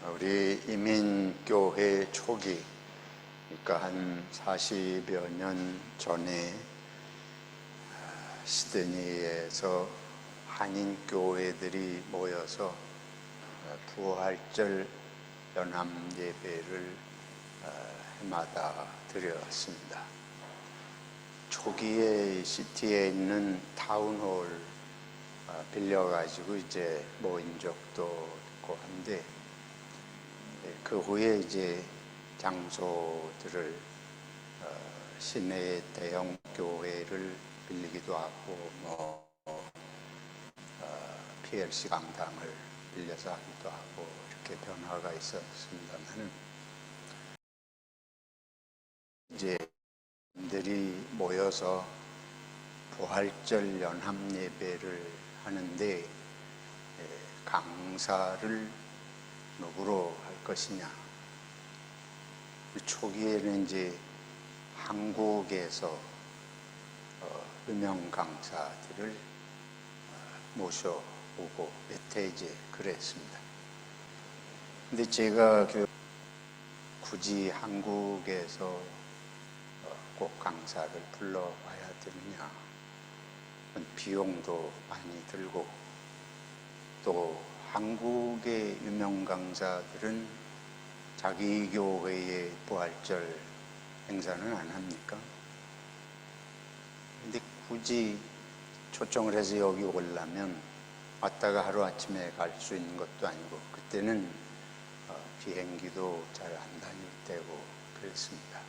우리 이민교회 초기, 그러니까 한 40여 년 전에 시드니에서 한인교회들이 모여서 부활절 연합예배를 해마다 드렸습니다. 초기에 시티에 있는 타운홀 빌려가지고 이제 모인 적도 있고 한데, 그 후에 이제 장소들을 시내 대형 교회를 빌리기도 하고, PLC 강당을 빌려서 하기도 하고, 이렇게 변화가 있었습니다만, 이제 들이 모여서 부활절 연합 예배를 하는데 강사를 누구로 할 것이냐. 초기에는 이제 한국에서 유명 강사들을 모셔오고 몇 해 이제 그랬습니다. 근데 제가 굳이 한국에서 꼭 강사를 불러와야 되느냐. 비용도 많이 들고, 또 한국의 유명 강사들은 자기 교회의 부활절 행사는 안 합니까? 근데 굳이 초청을 해서 여기 오려면 왔다가 하루아침에 갈 수 있는 것도 아니고, 그때는 비행기도 잘 안 다닐 때고 그랬습니다.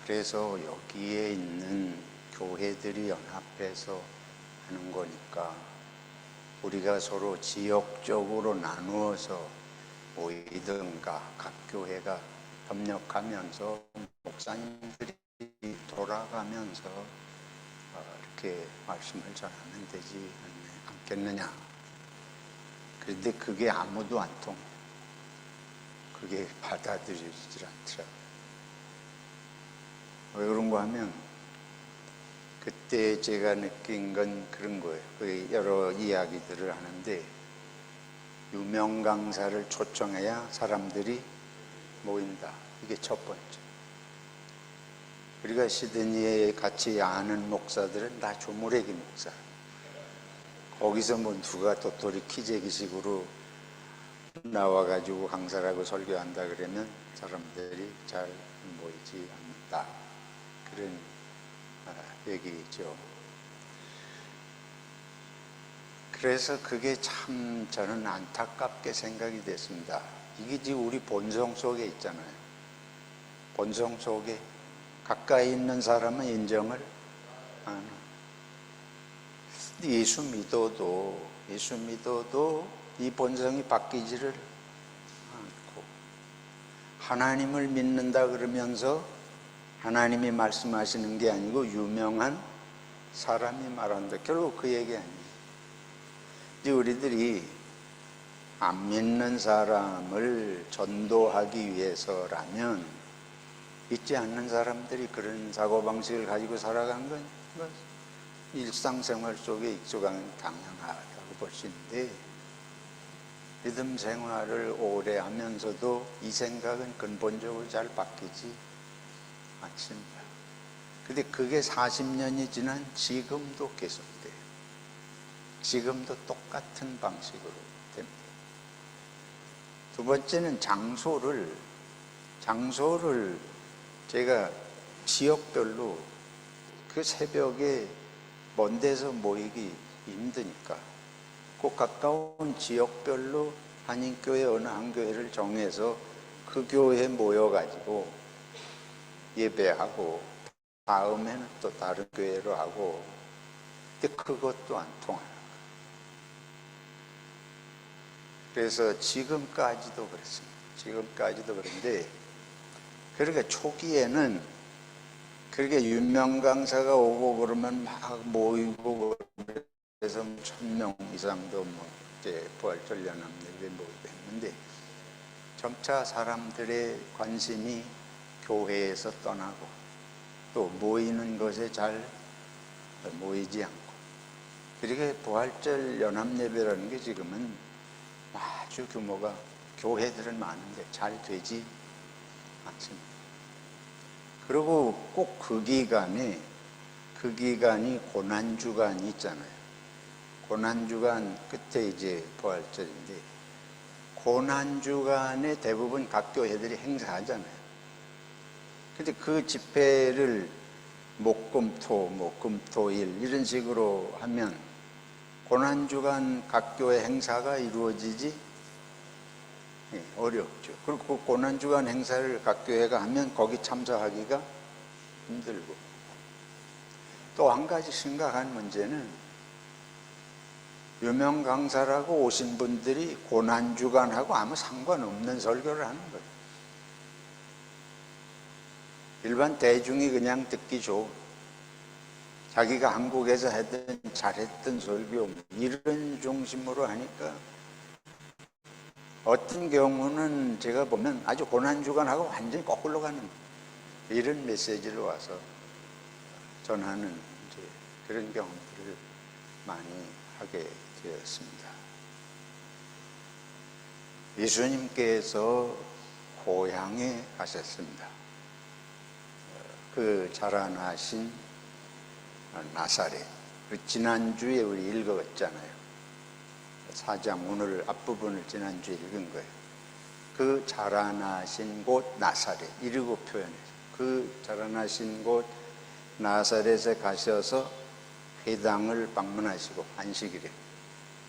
그래서 여기에 있는 교회들이 연합해서 하는 거니까 우리가 서로 지역적으로 나누어서 모이든가 각 교회가 협력하면서 목사님들이 돌아가면서 이렇게 말씀을 전하면 되지 않겠느냐. 그런데 그게 아무도 안 통해. 그게 받아들여지질 않더라고요. 왜 그런가 하면 그때 제가 느낀 건 그런 거예요. 여러 이야기들을 하는데 유명 강사를 초청해야 사람들이 모인다. 이게 첫 번째. 우리가 시드니에 같이 아는 목사들은 다 조무래기 목사. 거기서 뭐 누가 도토리 키재기식으로 나와가지고 강사라고 설교한다 그러면 사람들이 잘 모이지 않는다. 그런 얘기죠. 그래서 그게 참 저는 안타깝게 생각이 됐습니다. 이게 지금 우리 본성 속에 있잖아요. 본성 속에 가까이 있는 사람은 인정을 안 하는. 예수 믿어도 이 본성이 바뀌지를 않고, 하나님을 믿는다 그러면서 하나님이 말씀하시는 게 아니고 유명한 사람이 말한다. 결국 그 얘기 아니에요. 이제 우리들이 안 믿는 사람을 전도하기 위해서라면, 믿지 않는 사람들이 그런 사고방식을 가지고 살아간 건 일상생활 속에 익숙한 당연하다고 볼 수 있는데, 믿음 생활을 오래 하면서도 이 생각은 근본적으로 잘 바뀌지 않습니다. 근데 그게 40년이 지난 지금도 계속돼요. 지금도 똑같은 방식으로 됩니다. 두 번째는 장소를 제가 지역별로 그 새벽에 먼 데서 모이기 힘드니까 꼭 가까운 지역별로 한인교회 어느 한 교회를 정해서 그 교회에 모여가지고 예배하고 다음에는 또 다른 교회로 하고, 근데 그것도 안 통해요. 그래서 지금까지도 그렇습니다. 지금까지도 그런데, 그러니까 초기에는 그렇게 유명 강사가 오고 그러면 막 모이고, 그래서 1000명 이상도 이제 부활절 연합예배 모이고 했는데, 점차 사람들의 관심이 교회에서 떠나고 또 모이는 것에 잘 모이지 않고, 그렇게 부활절 연합예배라는 게 지금은 아주 규모가 교회들은 많은데 잘 되지 않습니다. 그리고 꼭 그 기간이 고난주간이 있잖아요. 고난주간 끝에 이제 부활절인데, 고난주간에 대부분 각 교회들이 행사하잖아요. 근데 그 집회를 목금토일 이런 식으로 하면 고난주간 각 교회 행사가 이루어지지 어렵죠. 그리고 그 고난주간 행사를 각 교회가 하면 거기 참석하기가 힘들고, 또 한 가지 심각한 문제는 유명 강사라고 오신 분들이 고난주간하고 아무 상관없는 설교를 하는 거예요. 일반 대중이 그냥 듣기 좋은, 자기가 한국에서 했던 잘했던 설교 이런 중심으로 하니까 어떤 경우는 제가 보면 아주 고난주간하고 완전히 거꾸로 가는 이런 메시지를 와서 전하는 이제 그런 경험들을 많이 하게 되었습니다. 예수님께서 고향에 가셨습니다. 그 자라나신 나사렛, 지난주에 우리 읽었잖아요. 4장 오늘 앞부분을 지난주에 읽은 거예요. 그 자라나신 곳 나사렛, 이르고 표현해서 그 자라나신 곳 나사렛에 가셔서 회당을 방문하시고 안식일에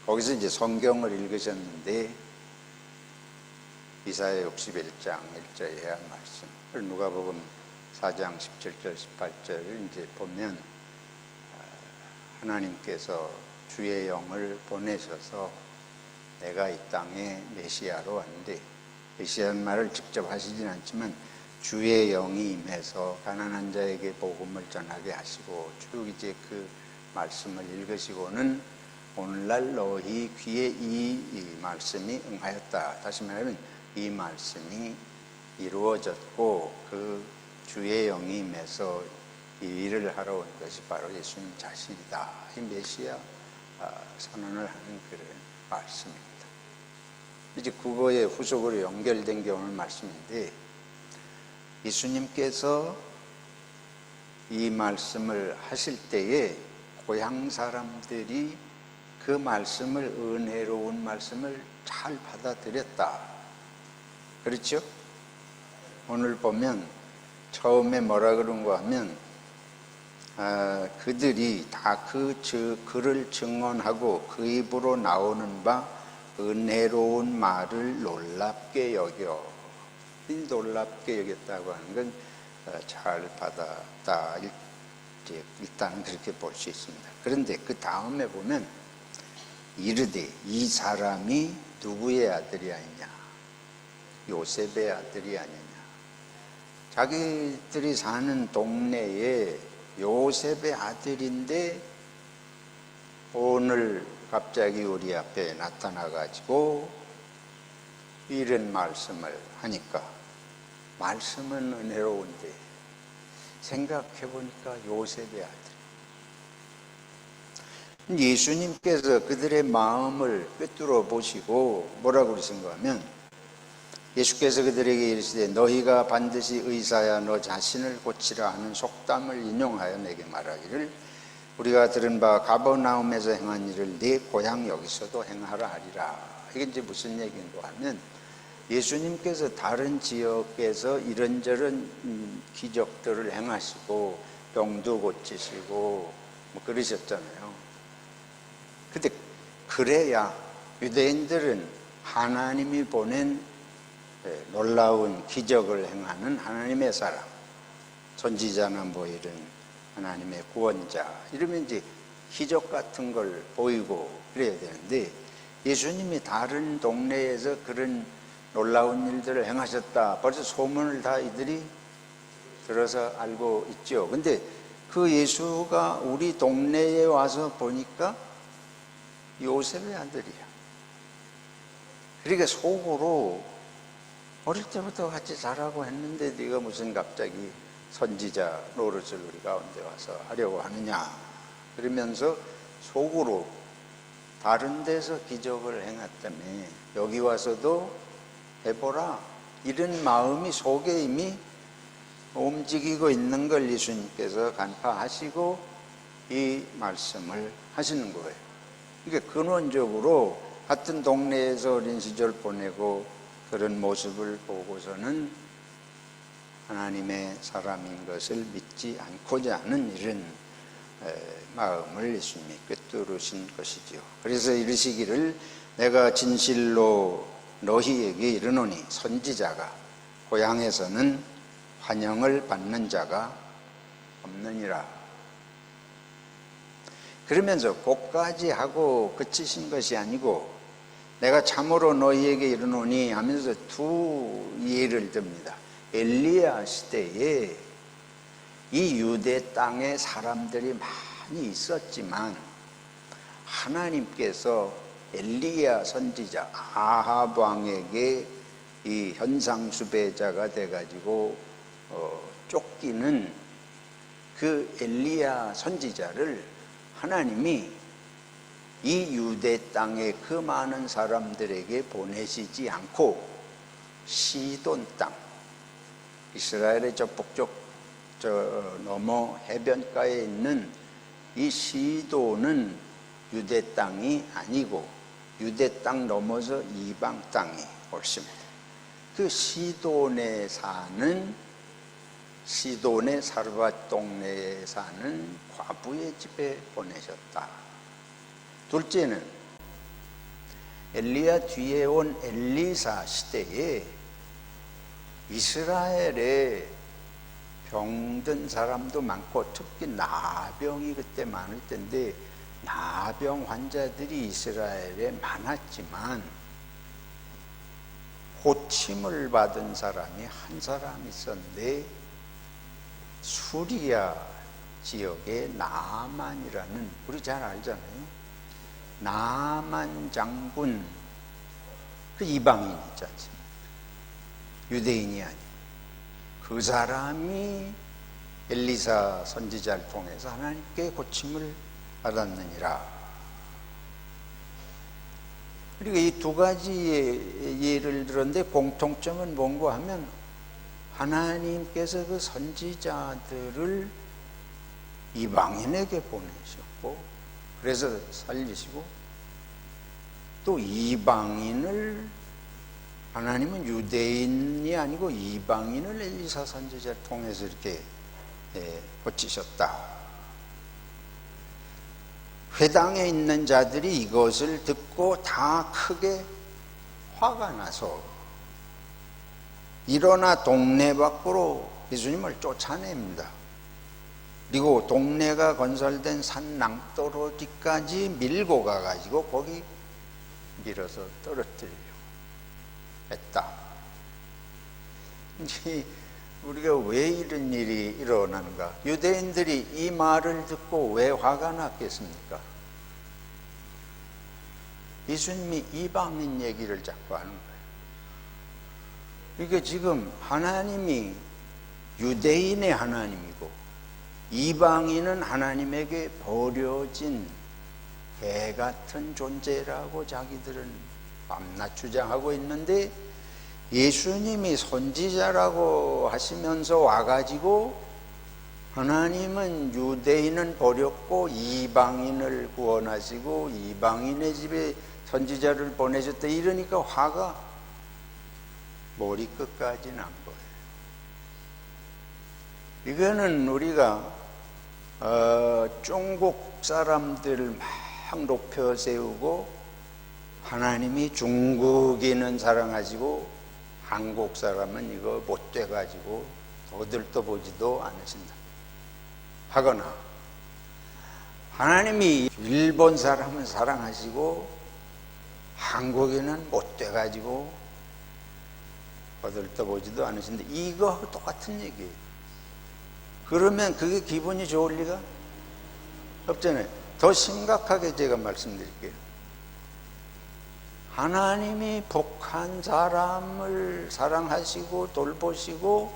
거기서 이제 성경을 읽으셨는데, 이사야 61장 1절에 한 말씀, 누가복음 4장 17절 18절을 이제 보면 하나님께서 주의 영을 보내셔서 내가 이 땅에 메시아로 왔는데, 메시아는 말을 직접 하시진 않지만 주의 영이 임해서 가난한 자에게 복음을 전하게 하시고 쭉 이제 그 말씀을 읽으시고는 오늘날 너희 귀에 이 말씀이 응하였다. 다시 말하면 이 말씀이 이루어졌고 그 주의 영이 임해서 이 일을 하러 온 것이 바로 예수님 자신이다. 이 메시아 선언을 하는 그런 말씀입니다. 이제 그거에 후속으로 연결된 게 오늘 말씀인데, 예수님께서 이 말씀을 하실 때에 고향 사람들이 그 말씀을, 은혜로운 말씀을 잘 받아들였다. 그렇죠? 오늘 보면 처음에 뭐라 그런가 하면 그들이 다 그를 증언하고 그 입으로 나오는 바 은혜로운 말을 놀랍게 여겨. 이 놀랍게 여겼다고 하는 건 잘 받았다. 일단 그렇게 볼 수 있습니다. 그런데 그 다음에 보면 이르되 이 사람이 누구의 아들이 아니냐? 요셉의 아들이 아니냐? 자기들이 사는 동네에 요셉의 아들인데 오늘 갑자기 우리 앞에 나타나가지고 이런 말씀을 하니까, 말씀은 은혜로운데 생각해보니까 요셉의 아들. 예수님께서 그들의 마음을 꿰뚫어 보시고 뭐라고 그러신가 하면, 예수께서 그들에게 이르시되 너희가 반드시 의사야 너 자신을 고치라 하는 속담을 인용하여 내게 말하기를, 우리가 들은 바 가버나움에서 행한 일을 네 고향 여기서도 행하라 하리라. 이게 이제 무슨 얘기인가 하면, 예수님께서 다른 지역에서 이런저런 기적들을 행하시고 병도 고치시고 뭐 그러셨잖아요. 근데 그래야 유대인들은 하나님이 보낸 놀라운 기적을 행하는 하나님의 사람, 선지자나 뭐 이런 하나님의 구원자, 이러면 이제 기적 같은 걸 보이고 그래야 되는데, 예수님이 다른 동네에서 그런 놀라운 일들을 행하셨다. 벌써 소문을 다 이들이 들어서 알고 있죠. 근데 그 예수가 우리 동네에 와서 보니까 요셉의 아들이야. 그러니까 속으로 어릴 때부터 같이 자라고 했는데 네가 무슨 갑자기 선지자 노릇을 우리 가운데 와서 하려고 하느냐, 그러면서 속으로 다른 데서 기적을 행했다며 여기 와서도 해보라. 이런 마음이 속에 이미 움직이고 있는 걸 예수님께서 간파하시고 이 말씀을 하시는 거예요. 그러니까 근원적으로 같은 동네에서 어린 시절 보내고 그런 모습을 보고서는 하나님의 사람인 것을 믿지 않고자 하는 이런 마음을 예수님이 꿰뚫으신 것이죠. 그래서 이르시기를 내가 진실로 너희에게 이르노니 선지자가 고향에서는 환영을 받는 자가 없느니라. 그러면서 그까지 하고 그치신 것이 아니고 내가 참으로 너희에게 이르노니 하면서 두 예를 듭니다. 엘리야 시대에 이 유대 땅에 사람들이 많이 있었지만 하나님께서 엘리야 선지자 아합 왕에게 이 현상수배자가 돼가지고 쫓기는 그 엘리야 선지자를 하나님이 이 유대 땅에 그 많은 사람들에게 보내시지 않고 시돈 땅, 이스라엘의 저 북쪽 너머 해변가에 있는 이 시돈은 유대 땅이 아니고 유대 땅 넘어서 이방 땅이 옳습니다. 그 시돈의 사르밧 동네에 사는 과부의 집에 보내셨다. 둘째는 엘리야 뒤에 온 엘리사 시대에 이스라엘에 병든 사람도 많고 특히 나병이 그때 많을 텐데 나병 환자들이 이스라엘에 많았지만 고침을 받은 사람이 한 사람 있었는데 수리아 지역의 나만이라는, 우리 잘 알잖아요. 나만 장군, 그 이방인 있지 않습니까? 유대인이 아니고 그 사람이 엘리사 선지자를 통해서 하나님께 고침을 받았느니라. 그리고 이 두 가지의 예를 들었는데 공통점은 뭔가 하면 하나님께서 그 선지자들을 이방인에게 보내셨고 그래서 살리시고, 또 이방인을 하나님은 유대인이 아니고 이방인을 엘리사 선지자를 통해서 이렇게 고치셨다. 회당에 있는 자들이 이것을 듣고 다 크게 화가 나서 일어나 동네 밖으로 예수님을 쫓아냅니다. 그리고 동네가 건설된 산 낭떠러지까지 밀고 가가지고 거기 밀어서 떨어뜨리려고 했다. 이제 우리가 왜 이런 일이 일어나는가? 유대인들이 이 말을 듣고 왜 화가 났겠습니까? 예수님이 이방인 얘기를 자꾸 하는 거예요. 그러니까 지금 하나님이 유대인의 하나님이고 이방인은 하나님에게 버려진 개 같은 존재라고 자기들은 밤낮 주장하고 있는데, 예수님이 선지자라고 하시면서 와가지고 하나님은 유대인은 버렸고 이방인을 구원하시고 이방인의 집에 선지자를 보내셨다 이러니까 화가 머리끝까지 난 거예요. 이거는 우리가 중국 사람들을 막 높여 세우고 하나님이 중국인은 사랑하시고 한국 사람은 이거 못돼 가지고 거들떠보지도 않으신다 하거나, 하나님이 일본 사람은 사랑하시고 한국인은 못돼 가지고 거들떠보지도 않으신다, 이거하고 똑같은 얘기예요. 그러면 그게 기분이 좋을 리가 없잖아요. 더 심각하게 제가 말씀드릴게요. 하나님이 북한 사람을 사랑하시고 돌보시고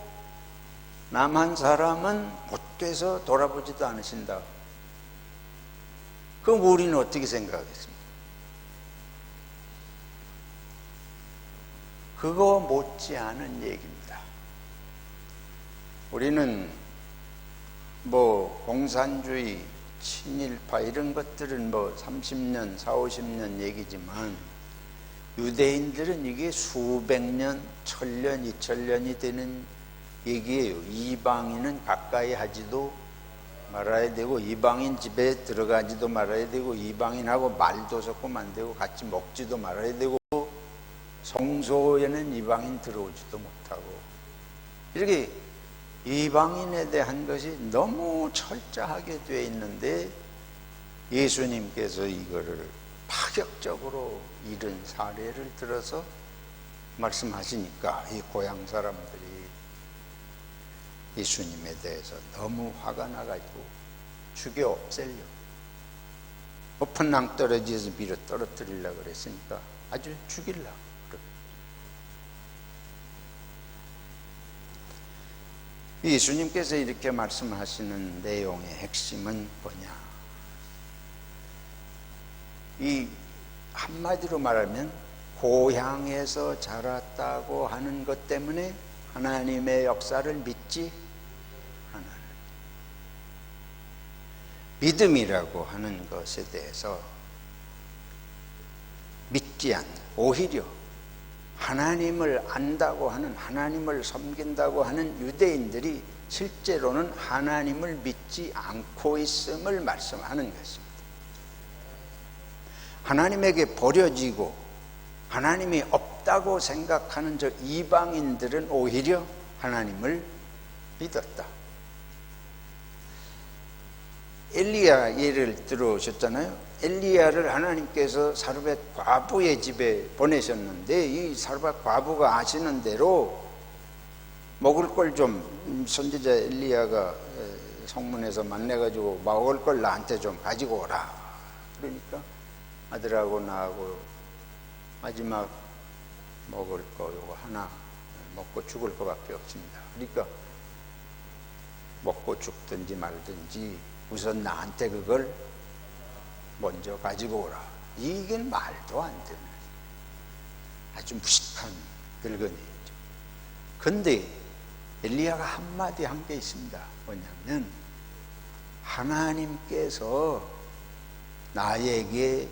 남한 사람은 못돼서 돌아보지도 않으신다. 그럼 우리는 어떻게 생각하겠습니까? 그거 못지않은 얘기입니다. 우리는 뭐 공산주의, 친일파 이런 것들은 뭐 30년, 40, 50년 얘기지만 유대인들은 이게 수백 년, 1000년, 2000년이 되는 얘기예요. 이방인은 가까이 하지도 말아야 되고, 이방인 집에 들어가지도 말아야 되고, 이방인하고 말도 섞으면 안 되고, 같이 먹지도 말아야 되고, 성소에는 이방인 들어오지도 못하고, 이렇게 이방인에 대한 것이 너무 철저하게 되어 있는데 예수님께서 이거를 파격적으로 이런 사례를 들어서 말씀하시니까 이 고향 사람들이 예수님에 대해서 너무 화가 나가지고 죽여 없애려, 높은 낭떠러지에서 밀어 떨어뜨리려고 그랬으니까 아주 죽이려고. 예수님께서 이렇게 말씀하시는 내용의 핵심은 뭐냐? 이 한마디로 말하면 고향에서 자랐다고 하는 것 때문에 하나님의 역사를 믿지 않아요. 믿음이라고 하는 것에 대해서 믿지 않고 오히려 하나님을 안다고 하는, 하나님을 섬긴다고 하는 유대인들이 실제로는 하나님을 믿지 않고 있음을 말씀하는 것입니다. 하나님에게 버려지고 하나님이 없다고 생각하는 저 이방인들은 오히려 하나님을 믿었다. 엘리야 예를 들어오셨잖아요. 엘리야를 하나님께서 사르밧 과부의 집에 보내셨는데 이 사르밧 과부가 아시는 대로 먹을 걸 좀 선지자 엘리야가 성문에서 만나가지고 먹을 걸 나한테 좀 가지고 오라. 그러니까 아들하고 나하고 마지막 먹을 거 요거 하나 먹고 죽을 것밖에 없습니다. 그러니까 먹고 죽든지 말든지 우선 나한테 그걸 먼저 가지고 오라. 이게 말도 안 되는 아주 무식한 늙은이죠. 근데 엘리야가 한마디 한 게 있습니다. 뭐냐면 하나님께서 나에게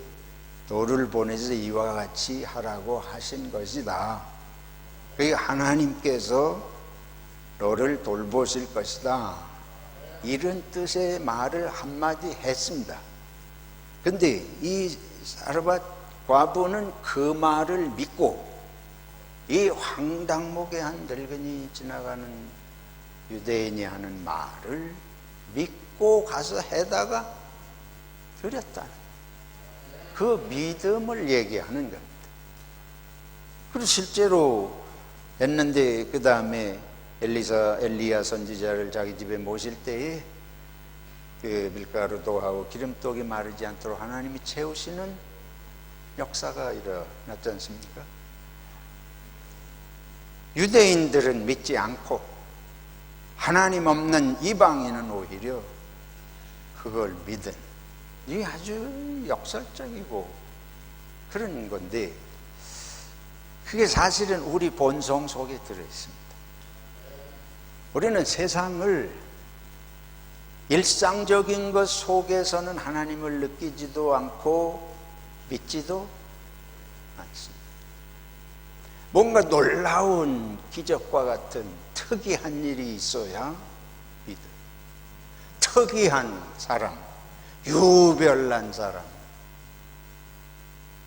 너를 보내서 이와 같이 하라고 하신 것이다. 그게 하나님께서 너를 돌보실 것이다. 이런 뜻의 말을 한마디 했습니다. 근데 이 사르밧 과부는 그 말을 믿고 이 황당무계한 늙은이 지나가는 유대인이 하는 말을 믿고 가서 해다가 드렸다는 그 믿음을 얘기하는 겁니다. 그리고 실제로 했는데 그 다음에 엘리야 선지자를 자기 집에 모실 때에 그 밀가루도 하고 기름독이 마르지 않도록 하나님이 채우시는 역사가 일어났지 않습니까? 유대인들은 믿지 않고 하나님 없는 이방인은 오히려 그걸 믿은, 이게 아주 역설적이고 그런 건데 그게 사실은 우리 본성 속에 들어있습니다. 우리는 세상을 일상적인 것 속에서는 하나님을 느끼지도 않고 믿지도 않습니다. 뭔가 놀라운 기적과 같은 특이한 일이 있어야 믿어요. 특이한 사람, 유별난 사람,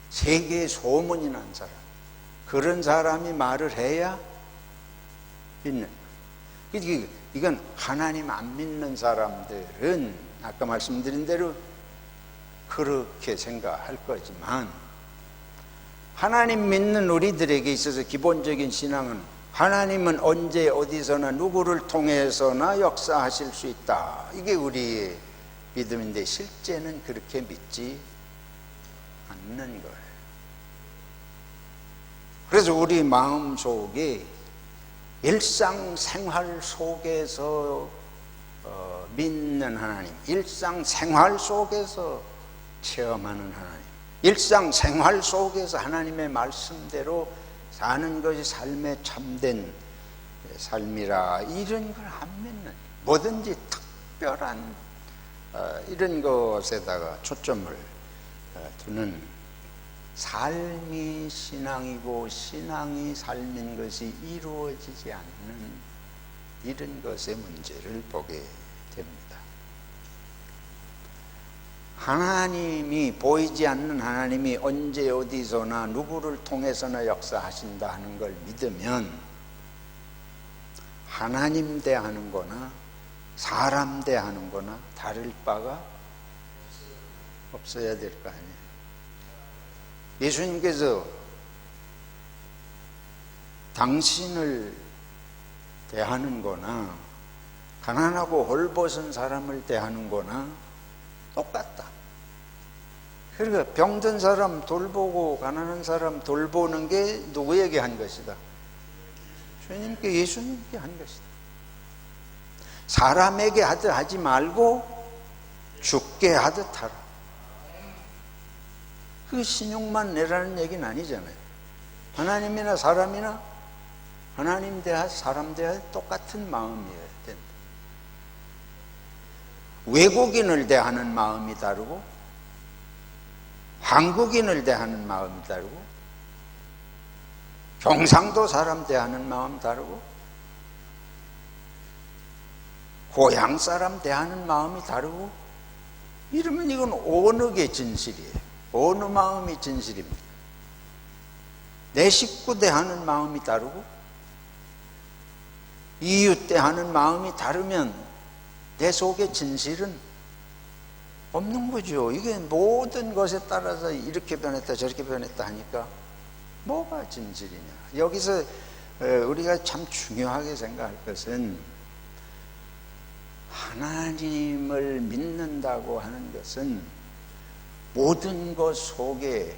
세계에 소문이 난 사람, 그런 사람이 말을 해야 믿는 거예요. 이건 하나님 안 믿는 사람들은 아까 말씀드린 대로 그렇게 생각할 거지만 하나님 믿는 우리들에게 있어서 기본적인 신앙은 하나님은 언제 어디서나 누구를 통해서나 역사하실 수 있다. 이게 우리의 믿음인데 실제는 그렇게 믿지 않는 거예요. 그래서 우리 마음속에 일상생활 속에서 믿는 하나님, 일상생활 속에서 체험하는 하나님, 일상생활 속에서 하나님의 말씀대로 사는 것이 삶의 참된 삶이라, 이런 걸 하면은 뭐든지 특별한 이런 것에다가 초점을 두는 삶이 신앙이고 신앙이 삶인 것이 이루어지지 않는 이런 것의 문제를 보게 됩니다. 하나님이, 보이지 않는 하나님이 언제 어디서나 누구를 통해서나 역사하신다 하는 걸 믿으면 하나님 대하는 거나 사람 대하는 거나 다를 바가 없어야 될 거 아니에요. 예수님께서 당신을 대하는 거나 가난하고 헐벗은 사람을 대하는 거나 똑같다. 그러니까 병든 사람 돌보고 가난한 사람 돌보는 게 누구에게 한 것이다? 주님께, 예수님께 한 것이다. 사람에게 하듯 하지 말고 죽게 하듯 하라. 그 신용만 내라는 얘기는 아니잖아요. 하나님이나 사람이나 하나님 대하 사람 대하 똑같은 마음이어야 된다. 외국인을 대하는 마음이 다르고 한국인을 대하는 마음이 다르고 경상도 사람 대하는 마음 다르고 고향 사람 대하는 마음이 다르고, 이러면 이건 어느 게 진실이에요? 어느 마음이 진실입니까? 내 식구 대하는 마음이 다르고 이웃 대하는 마음이 다르면 내 속에 진실은 없는 거죠. 이게 모든 것에 따라서 이렇게 변했다 저렇게 변했다 하니까 뭐가 진실이냐. 여기서 우리가 참 중요하게 생각할 것은, 하나님을 믿는다고 하는 것은 모든 것 속에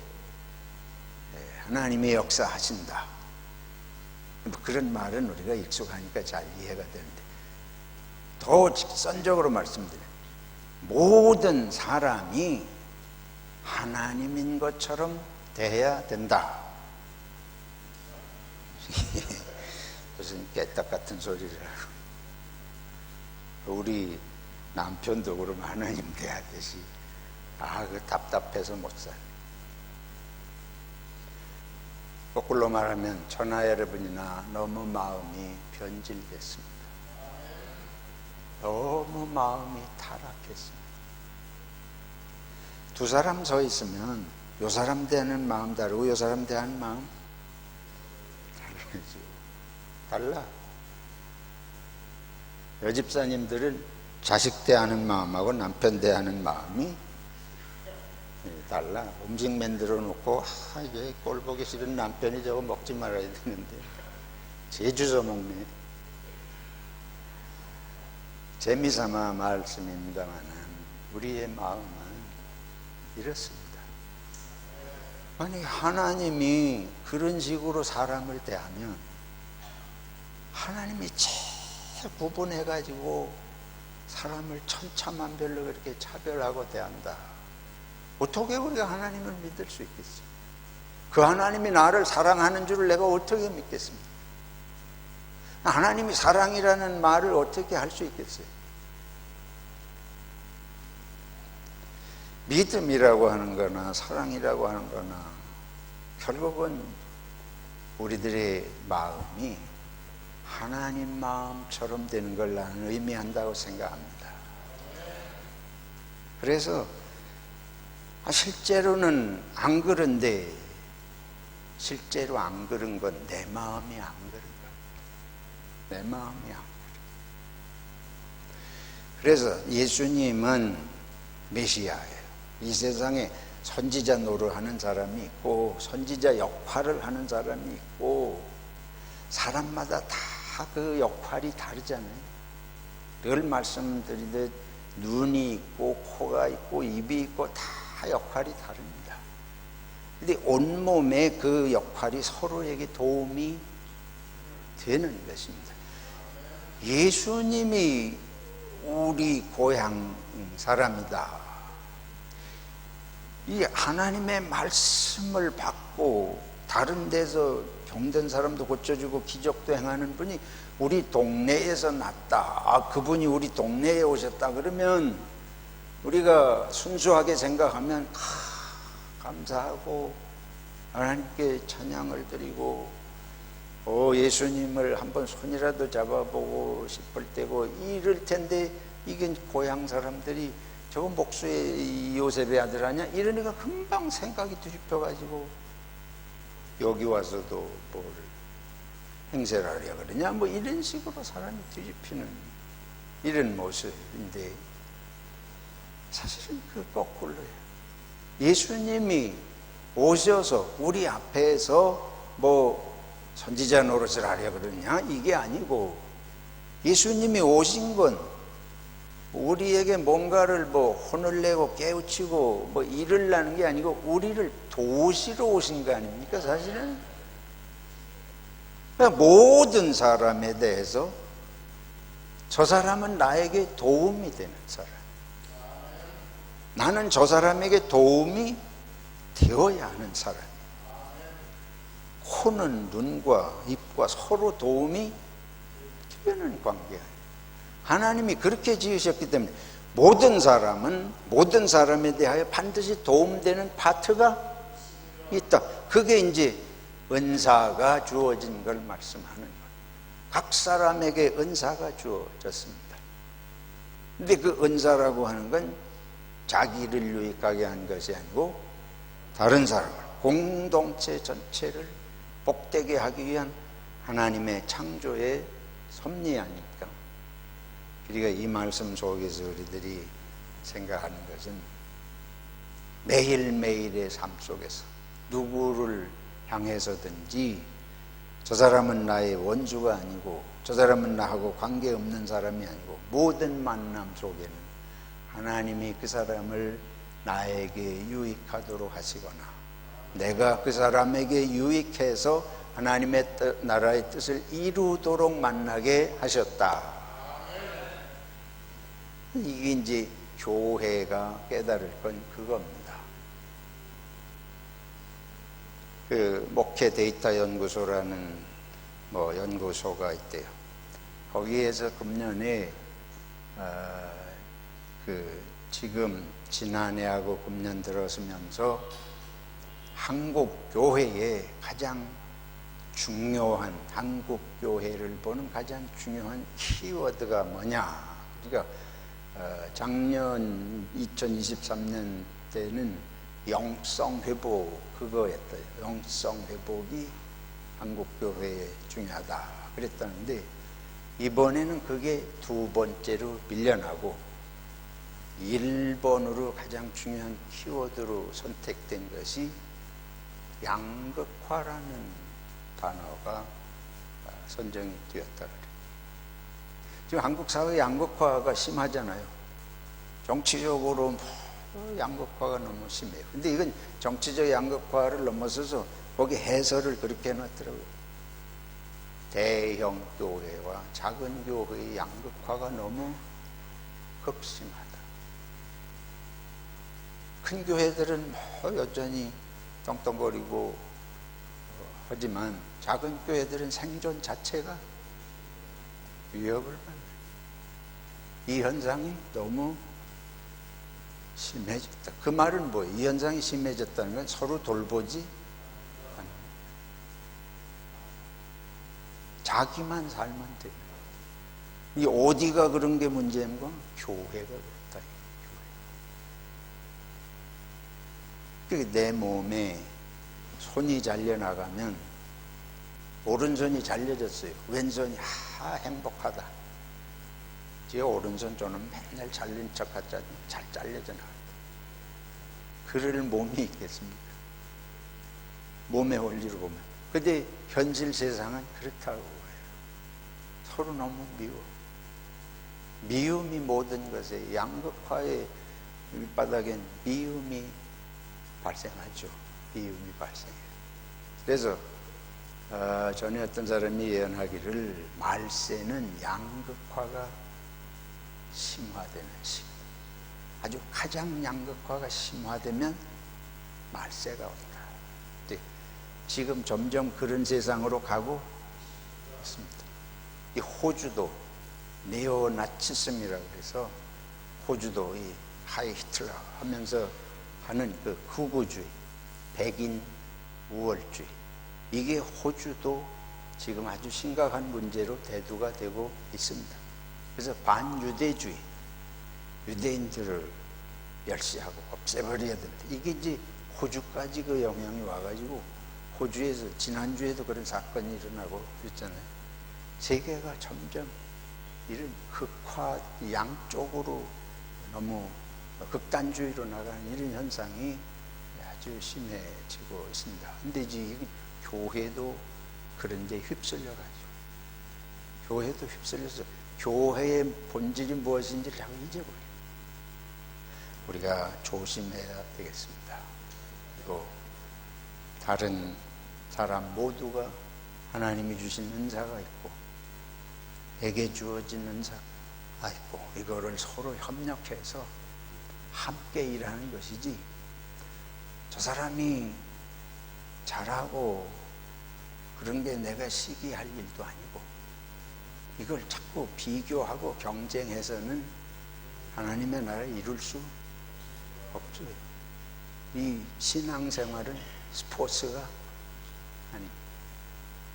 하나님의 역사하신다, 그런 말은 우리가 익숙하니까 잘 이해가 되는데, 더 직선적으로 말씀드려요. 모든 사람이 하나님인 것처럼 대해야 된다. 무슨 깨딱 같은 소리를 하고, 우리 남편도 그러면 하나님 대하듯이 그 답답해서 못 살아. 거꾸로 말하면 천하 여러분이나 너무 마음이 변질됐습니다. 너무 마음이 타락했습니다. 두 사람 서 있으면 요 사람 대하는 마음 다르고 요 사람 대하는 마음 다르죠. 달라. 여집사님들은 자식 대하는 마음하고 남편 대하는 마음이 달라. 음식 만들어 놓고 이게 꼴 보기 싫은 남편이 저거 먹지 말아야 되는데 제주서 먹네. 재미삼아 말씀입니다만 우리의 마음은 이렇습니다. 아니, 하나님이 그런 식으로 사람을 대하면 하나님이 제일 구분해가지고 사람을 천차만별로 그렇게 차별하고 대한다. 어떻게 우리가 하나님을 믿을 수 있겠어요? 그 하나님이 나를 사랑하는 줄을 내가 어떻게 믿겠습니까? 하나님이 사랑이라는 말을 어떻게 할 수 있겠어요? 믿음이라고 하는 거나 사랑이라고 하는 거나 결국은 우리들의 마음이 하나님 마음처럼 되는 걸 나는 의미한다고 생각합니다. 그래서 실제로는 안 그런데, 실제로 안 그런 건 내 마음이 안 그런 겁니다. 내 마음이 안 그런. 그래서 예수님은 메시아예요. 이 세상에 선지자 노릇하는 사람이 있고 선지자 역할을 하는 사람이 있고, 사람마다 다 그 역할이 다르잖아요. 늘 말씀드리듯 눈이 있고 코가 있고 입이 있고 다 역할이 다릅니다. 근데 온몸의 그 역할이 서로에게 도움이 되는 것입니다. 예수님이 우리 고향 사람이다. 이 하나님의 말씀을 받고 다른 데서 병든 사람도 고쳐주고 기적도 행하는 분이 우리 동네에서 났다. 그분이 우리 동네에 오셨다. 그러면 우리가 순수하게 생각하면 감사하고 하나님께 찬양을 드리고 예수님을 한번 손이라도 잡아보고 싶을 때고 이럴 텐데, 이게 고향 사람들이 저거 목수의 요셉의 아들 아니야? 이러니까 금방 생각이 뒤집혀가지고 여기 와서도 뭘 행세를 하려 그러냐, 뭐 이런 식으로 사람이 뒤집히는 이런 모습인데, 사실은 그 거꾸로예요. 예수님이 오셔서 우리 앞에서 뭐 선지자 노릇을 하려 그러냐, 이게 아니고, 예수님이 오신 건 우리에게 뭔가를 뭐 혼을 내고 깨우치고 뭐 이르려는 게 아니고 우리를 도우시러 오신 거 아닙니까? 사실은 모든 사람에 대해서 저 사람은 나에게 도움이 되는 사람, 나는 저 사람에게 도움이 되어야 하는 사람, 코는 눈과 입과 서로 도움이 되는 관계예요. 하나님이 그렇게 지으셨기 때문에 모든 사람은 모든 사람에 대하여 반드시 도움되는 파트가 있다. 그게 이제 은사가 주어진 걸 말씀하는 거예요. 각 사람에게 은사가 주어졌습니다. 근데 그 은사라고 하는 건 자기를 유익하게 하는 것이 아니고 다른 사람을, 공동체 전체를 복되게 하기 위한 하나님의 창조의 섭리 아닙니까? 우리가 이 말씀 속에서 우리들이 생각하는 것은 매일매일의 삶 속에서 누구를 향해서든지 저 사람은 나의 원수가 아니고 저 사람은 나하고 관계없는 사람이 아니고 모든 만남 속에는 하나님이 그 사람을 나에게 유익하도록 하시거나 내가 그 사람에게 유익해서 하나님의 나라의 뜻을 이루도록 만나게 하셨다. 이게 이제 교회가 깨달을 건 그겁니다. 그 목회 데이터 연구소라는 뭐 연구소가 있대요. 거기에서 금년에 지금 지난해하고 금년 들어서면서 한국 교회의 가장 중요한, 한국 교회를 보는 가장 중요한 키워드가 뭐냐? 그러니까 작년 2023년 때는 영성 회복 그거였어요. 영성 회복이 한국 교회에 중요하다 그랬다는데, 이번에는 그게 두 번째로 밀려나고 1번으로 가장 중요한 키워드로 선택된 것이 양극화라는 단어가 선정이 되었다 그래요. 지금 한국 사회 양극화가 심하잖아요. 정치적으로 양극화가 너무 심해요. 근데 이건 정치적 양극화를 넘어서서 거기 해설을 그렇게 해놨더라고요. 대형 교회와 작은 교회의 양극화가 너무 극심하다. 큰 교회들은 여전히 떵떵거리고 하지만 작은 교회들은 생존 자체가 위협을 받는, 이 현상이 너무 심해졌다. 그 말은 뭐예요? 이 현상이 심해졌다는 건 서로 돌보지 않는, 자기만 살면 돼요. 이 어디가 그런 게 문제인가? 교회가 그렇다. 교회. 내 몸에 손이 잘려나가면 오른손이 잘려졌어요. 왼손이 행복하다. 제 오른손 저는 맨날 잘린 척 하자니 잘 잘려져 나간다. 그럴 몸이 있겠습니까? 몸의 원리로 보면. 근데 현실 세상은 그렇다고 해요. 서로 너무 미워. 미움이 모든 것에, 양극화의 밑바닥엔 미움이 발생하죠. 미움이 발생해요. 그래서 전에 어떤 사람이 예언하기를 말세는 양극화가 심화되는 시기, 아주 가장 양극화가 심화되면 말세가 온다. 지금 점점 그런 세상으로 가고 있습니다. 이 호주도 네오 나치즘이라고 해서 호주도 이 하이 히틀러 하면서 하는 그 극우주의, 백인 우월주의, 이게 호주도 지금 아주 심각한 문제로 대두가 되고 있습니다. 그래서 반유대주의, 유대인들을 멸시하고 없애버려야 된다. 이게 이제 호주까지 그 영향이 와가지고 호주에서 지난주에도 그런 사건이 일어나고 그랬잖아요. 세계가 점점 이런 극화 양쪽으로 너무 극단주의로 나가는 이런 현상이 아주 심해지고 있습니다. 근데 이제 교회도 그런 데 휩쓸려가지고, 교회도 휩쓸려서 교회의 본질이 무엇인지를 자꾸 잊어버려요. 우리가 조심해야 되겠습니다. 그리고 다른 사람 모두가 하나님이 주신 은사가 있고, 에게 주어진 은사가 있고, 이거를 서로 협력해서 함께 일하는 것이지, 저 사람이 잘하고 그런 게 내가 시기할 일도 아니고, 이걸 자꾸 비교하고 경쟁해서는 하나님의 나라를 이룰 수 없어요. 이 신앙생활은 스포츠가 아닙니다.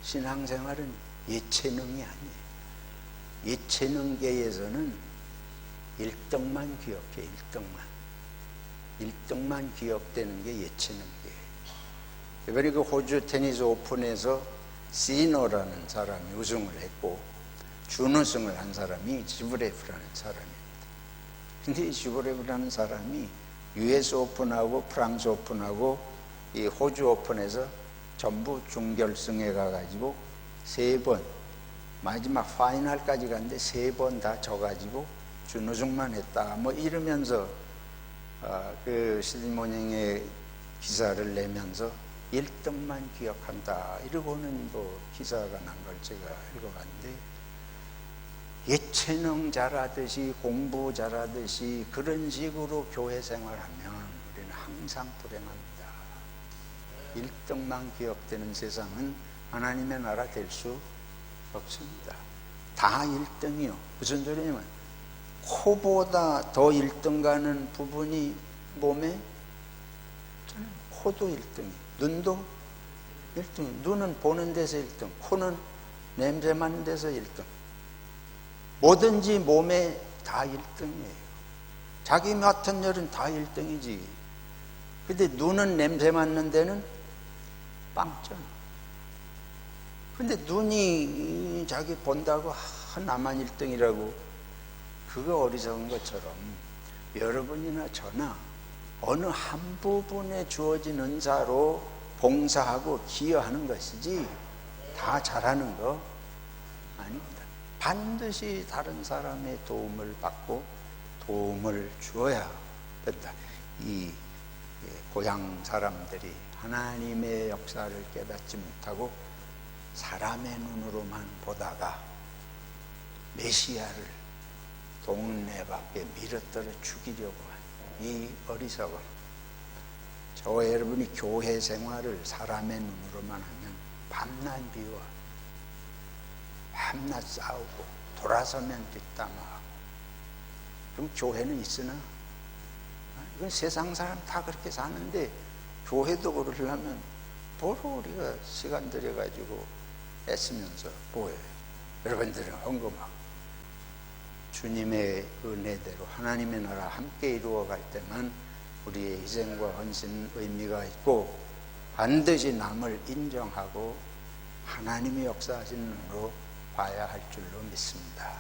신앙생활은 예체능이 아니에요. 예체능계에서는 1등만 기억해, 1등만 기억되는 게 예체능계예요. 이번에 그 호주 테니스 오픈에서 시노라는 사람이 우승을 했고, 준우승을 한 사람이 지브레프라는 사람입니다. 근데 이 지브레프라는 사람이 US 오픈하고 프랑스 오픈하고 이 호주 오픈에서 전부 준결승에 가가지고 3번, 마지막 파이널까지 갔는데 3번 다 져가지고 준우승만 했다, 뭐 이러면서 그 시드모닝의 기사를 내면서 1등만 기억한다 이러고는 뭐 기사가 난 걸 제가 읽어봤는데, 예체능 잘하듯이 공부 잘하듯이 그런 식으로 교회 생활하면 우리는 항상 불행합니다. 1등만 기억되는 세상은 하나님의 나라 될 수 없습니다. 다 1등이요. 무슨 소리냐면 코보다 더 1등 가는 부분이 몸에, 코도 1등이, 눈도 1등이. 눈은 보는 데서 1등, 코는 냄새 맡는 데서 1등. 뭐든지 몸에 다 1등이에요. 자기 맡은 일은 다 1등이지. 근데 눈은 냄새 맡는 데는 빵점. 근데 눈이 자기 본다고 나만 1등이라고, 그거 어리석은 것처럼 여러분이나 저나 어느 한 부분에 주어진 은사로 봉사하고 기여하는 것이지 다 잘하는 거 아닙니다. 반드시 다른 사람의 도움을 받고 도움을 주어야 된다. 이 고향 사람들이 하나님의 역사를 깨닫지 못하고 사람의 눈으로만 보다가 메시아를 동네 밖에 밀어떨어 죽이려고 하는 이 어리석음. 저와 여러분이 교회 생활을 사람의 눈으로만 하면 밤낮 비워, 밤낮 싸우고 돌아서면 뒷담화하고, 그럼 교회는 있으나? 이건 세상 사람 다 그렇게 사는데 교회도 그러려면 뭐로 우리가 시간 들여가지고 애쓰면서 뭐예요? 여러분들은 헌금하고 주님의 은혜대로 하나님의 나라 함께 이루어갈 때만 우리의 희생과 헌신 의미가 있고, 반드시 남을 인정하고 하나님의 역사하시는 눈으로 봐야 할 줄로 믿습니다.